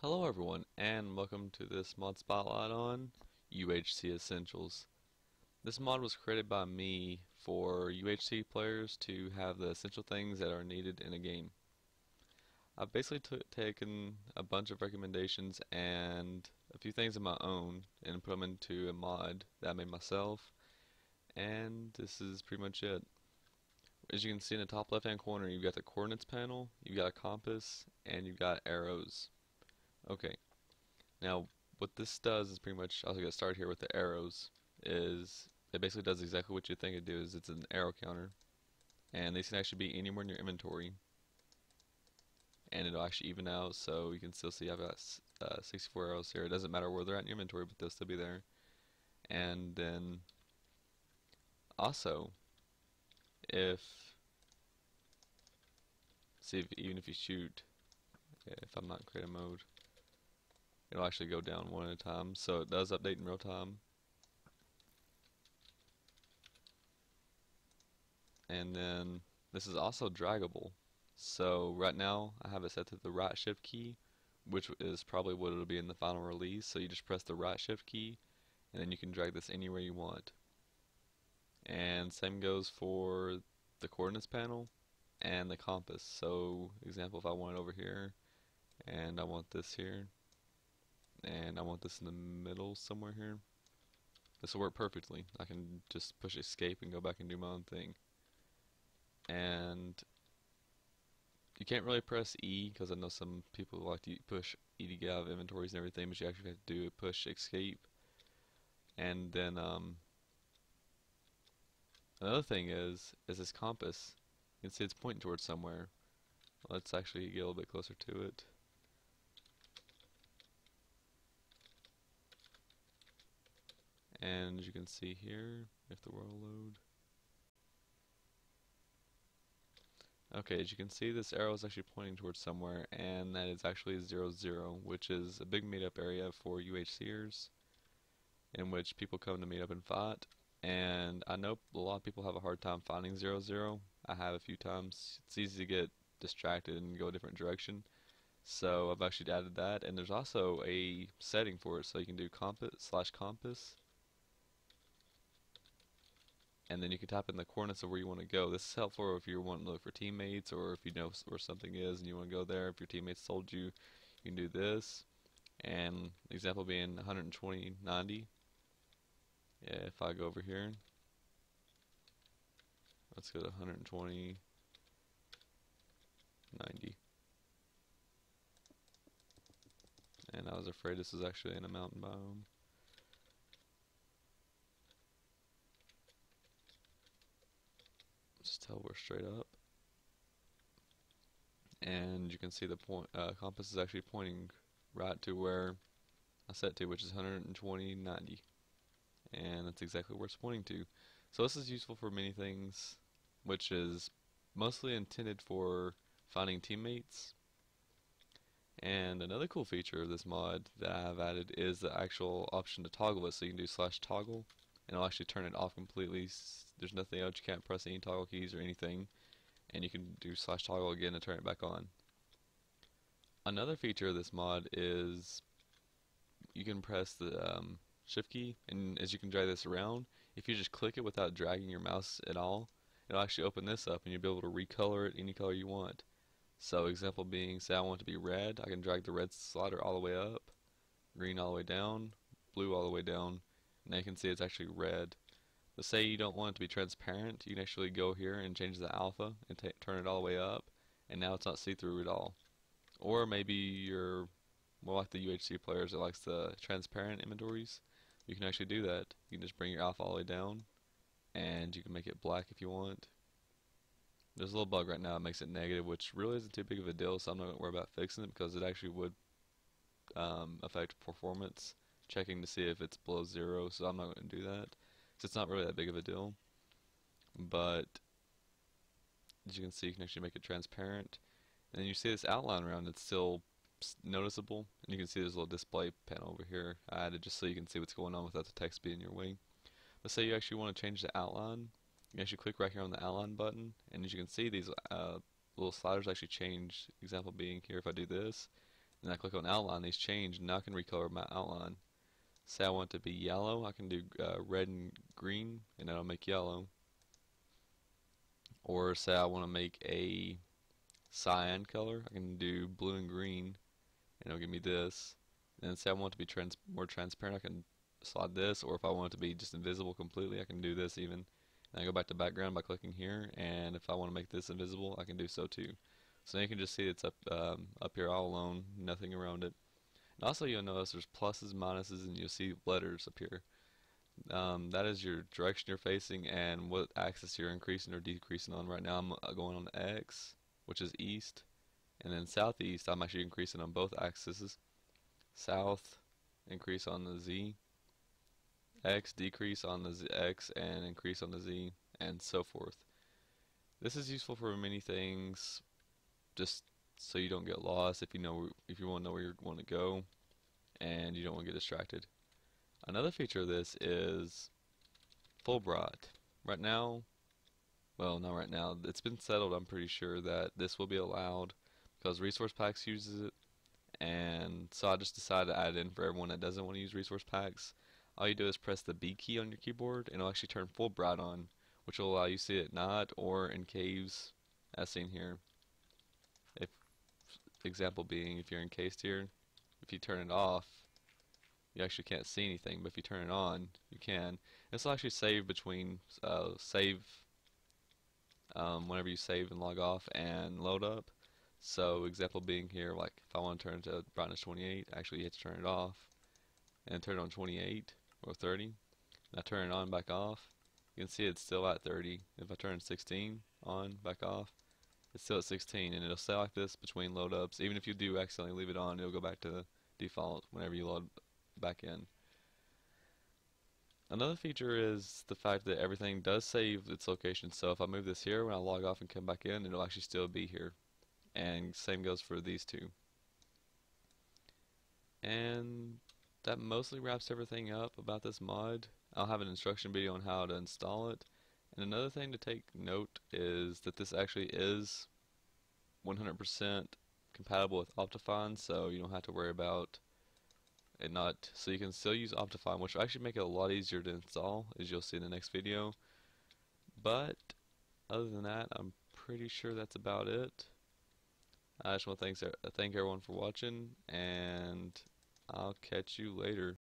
Hello everyone, and welcome to this mod spotlight on UHC Essentials. This mod was created by me for UHC players to have the essential things that are needed in a game. I've basically taken a bunch of recommendations and a few things of my own and put them into a mod that I made myself, and this is pretty much it. As you can see in the top left hand corner, you've got the coordinates panel, you've got a compass, and you've got arrows. Okay. Now, what this does is pretty much, I'll get started here with the arrows, is it basically does exactly what you think it do. Is it's an arrow counter, and these can actually be anywhere in your inventory, and it'll actually even out, so you can still see I've got 64 arrows here. It doesn't matter where they're at in your inventory, but they'll still be there. And then, also, even if you shoot, if I'm not in creative mode, it'll actually go down one at a time, so it does update in real time. And then this is also draggable. So right now I have it set to the right shift key, which is probably what it'll be in the final release. So you just press the right shift key and then you can drag this anywhere you want. And same goes for the coordinates panel and the compass. So example, if I want it over here and I want this here and I want this in the middle somewhere here, this will work perfectly. I can just push escape and go back and do my own thing. And you can't really press E because I know some people like to push E to get out of inventories and everything, but you actually have to do push escape. And then another thing is this compass. You can see it's pointing towards somewhere. Let's actually get a little bit closer to it. And as you can see here, if the world load. Okay, as you can see, this arrow is actually pointing towards somewhere, and that is actually 00, which is a big meetup area for UHCers, in which people come to meet up and fight. And I know a lot of people have a hard time finding 00. I have a few times. It's easy to get distracted and go a different direction. So I've actually added that, and there's also a setting for it, so you can do compass, and then you can type in the coordinates of where you want to go. This is helpful if you're wanting to look for teammates, or if you know where something is and you want to go there. If your teammates told you, you can do this. And example being 120.90. Yeah, if I go over here, let's go to 120.90. And I was afraid this was actually in a mountain biome. Just tell we're straight up, and you can see the compass is actually pointing right to where I set to, which is 120.90, and that's exactly where it's pointing to. So this is useful for many things, which is mostly intended for finding teammates. And another cool feature of this mod that I have added is the actual option to toggle it, so you can do /toggle and it'll actually turn it off completely. There's nothing else, you can't press any toggle keys or anything, and you can do /toggle again to turn it back on. Another feature of this mod is you can press the shift key, and as you can drag this around, if you just click it without dragging your mouse at all, it'll actually open this up and you'll be able to recolor it any color you want. So example being, say I want it to be red, I can drag the red slider all the way up, green all the way down, blue all the way down. Now you can see it's actually red. But say you don't want it to be transparent, you can actually go here and change the alpha and turn it all the way up, and now it's not see-through at all. Or maybe you're more like the UHC players that likes the transparent inventories. You can actually do that. You can just bring your alpha all the way down, and you can make it black if you want. There's a little bug right now that makes it negative, which really isn't too big of a deal, so I'm not going to worry about fixing it because it actually would affect performance, checking to see if it's below 0, so I'm not going to do that. So it's not really that big of a deal. But as you can see, you can actually make it transparent. And then you see this outline around it's still noticeable, and you can see there's a little display panel over here I added just so you can see what's going on without the text being in your way. But say you actually want to change the outline, you can actually click right here on the outline button, and as you can see, these little sliders actually change. Example being here, if I do this, and I click on outline, these change, and now I can recolor my outline. Say I want it to be yellow, I can do red and green, and that'll make yellow. Or say I want to make a cyan color, I can do blue and green, and it'll give me this. And then say I want it to be more transparent, I can slide this, or if I want it to be just invisible completely, I can do this even. And I go back to background by clicking here, and if I want to make this invisible, I can do so too. So now you can just see it's up here all alone, nothing around it. And also you'll notice there's pluses, minuses, and you'll see letters up here. That is your direction you're facing and what axis you're increasing or decreasing on. Right now I'm going on X, which is east, and then southeast I'm actually increasing on both axes. South, increase on the Z, X, decrease on the X, and increase on the Z, and so forth. This is useful for many things, just so you don't get lost if you want to know where you want to go and you don't want to get distracted. Another feature of this is Fulbright. Right now, well, not right now, it's been settled, I'm pretty sure, that this will be allowed because Resource Packs uses it, and so I just decided to add it in for everyone that doesn't want to use Resource Packs. All you do is press the B key on your keyboard and it'll actually turn Fulbright on, which will allow you to see it at night or in caves, as seen here. If example being, if you're encased here, if you turn it off, you actually can't see anything, but if you turn it on, you can. This will actually save between whenever you save and log off and load up. So example being here, like if I want to turn it to brightness 28, actually you have to turn it off and turn it on 28 or 30. And I turn it on, back off. You can see it's still at 30. If I turn 16 on, back off, it's still at 16, and it'll stay like this between load ups. Even if you do accidentally leave it on, it'll go back to default whenever you load back in. Another feature is the fact that everything does save its location. So if I move this here, when I log off and come back in, it'll actually still be here. And same goes for these two. And that mostly wraps everything up about this mod. I'll have an instruction video on how to install it. And another thing to take note is that this actually is 100% compatible with Optifine, so you don't have to worry about it not. So you can still use Optifine, which will actually make it a lot easier to install, as you'll see in the next video. But other than that, I'm pretty sure that's about it. I just want to thank everyone for watching, and I'll catch you later.